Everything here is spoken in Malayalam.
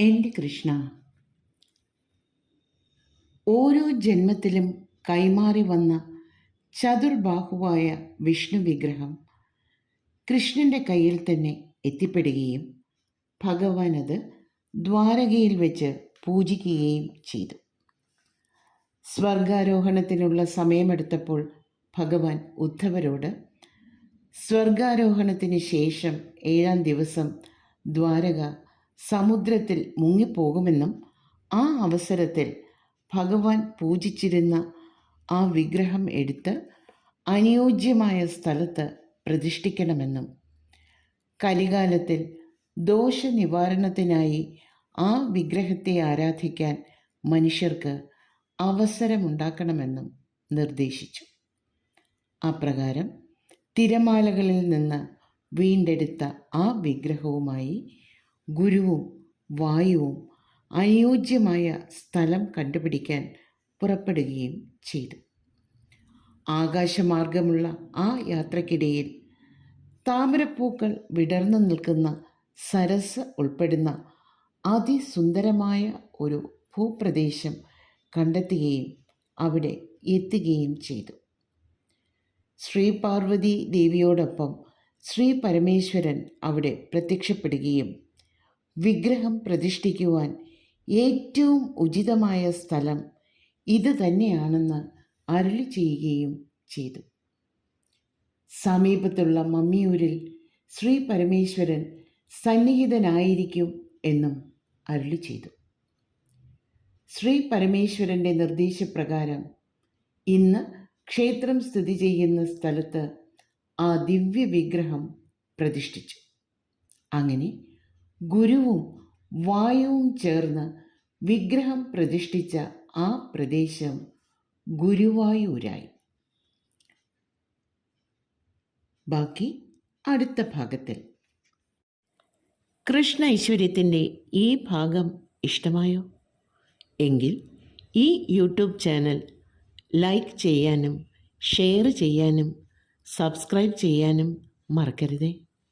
എൻ്റെ കൃഷ്ണ, ഓരോ ജന്മത്തിലും കൈമാറി വന്ന ചതുർബാഹുവായ വിഷ്ണു വിഗ്രഹം കൃഷ്ണൻ്റെ കയ്യിൽ തന്നെ എത്തിപ്പെടുകയും ഭഗവാൻ അത് ദ്വാരകയിൽ വെച്ച് പൂജിക്കുകയും ചെയ്തു. സ്വർഗാരോഹണത്തിനുള്ള സമയമെടുത്തപ്പോൾ ഭഗവാൻ ഉദ്ധവരോട് സ്വർഗാരോഹണത്തിന് ശേഷം 7-ാം ദിവസം ദ്വാരക സമുദ്രത്തിൽ മുങ്ങിപ്പോകുമെന്നും ആ അവസരത്തിൽ ഭഗവാൻ പൂജിച്ചിരുന്ന ആ വിഗ്രഹം എടുത്ത് അനുയോജ്യമായ സ്ഥലത്ത് പ്രതിഷ്ഠിക്കണമെന്നും കലികാലത്തിൽ ദോഷനിവാരണത്തിനായി ആ വിഗ്രഹത്തെ ആരാധിക്കാൻ മനുഷ്യർക്ക് അവസരമുണ്ടാക്കണമെന്നും നിർദ്ദേശിച്ചു. അപ്രകാരം തിരമാലകളിൽ നിന്ന് വീണ്ടെടുത്ത ആ വിഗ്രഹവുമായി ഗുരുവും വായുവും അനുയോജ്യമായ സ്ഥലം കണ്ടുപിടിക്കാൻ പുറപ്പെടുകയും ചെയ്തു. ആകാശമാർഗമുള്ള ആ യാത്രക്കിടയിൽ താമരപ്പൂക്കൾ വിടർന്നു നിൽക്കുന്ന സരസ് ഉൾപ്പെടുന്ന അതിസുന്ദരമായ ഒരു ഭൂപ്രദേശം കണ്ടെത്തുകയും അവിടെ എത്തുകയും ചെയ്തു. ശ്രീ പാർവതി ദേവിയോടൊപ്പം ശ്രീ പരമേശ്വരൻ അവിടെ പ്രത്യക്ഷപ്പെടുകയും വിഗ്രഹം പ്രതിഷ്ഠിക്കുവാൻ ഏറ്റവും ഉചിതമായ സ്ഥലം ഇത് തന്നെയാണെന്ന് അരുളി ചെയ്യുകയും ചെയ്തു. സമീപത്തുള്ള മമ്മിയൂരിൽ ശ്രീ പരമേശ്വരൻ സന്നിഹിതനായിരിക്കും എന്നും അരുളി ചെയ്തു. ശ്രീ പരമേശ്വരൻ്റെ നിർദ്ദേശപ്രകാരം ഇന്ന് ക്ഷേത്രം സ്ഥിതി ചെയ്യുന്ന സ്ഥലത്ത് ആ ദിവ്യ വിഗ്രഹം പ്രതിഷ്ഠിച്ചു. അങ്ങനെ ഗുരുവും വായുവും ചേർന്ന് വിഗ്രഹം പ്രതിഷ്ഠിച്ച ആ പ്രദേശം ഗുരുവായൂരായി. ബാക്കി അടുത്ത ഭാഗത്തിൽ. കൃഷ്ണ ഐശ്വര്യത്തിൻ്റെ ഈ ഭാഗം ഇഷ്ടമായോ? എങ്കിൽ ഈ യൂട്യൂബ് ചാനൽ ലൈക്ക് ചെയ്യാനും ഷെയർ ചെയ്യാനും സബ്സ്ക്രൈബ് ചെയ്യാനും മറക്കരുതേ.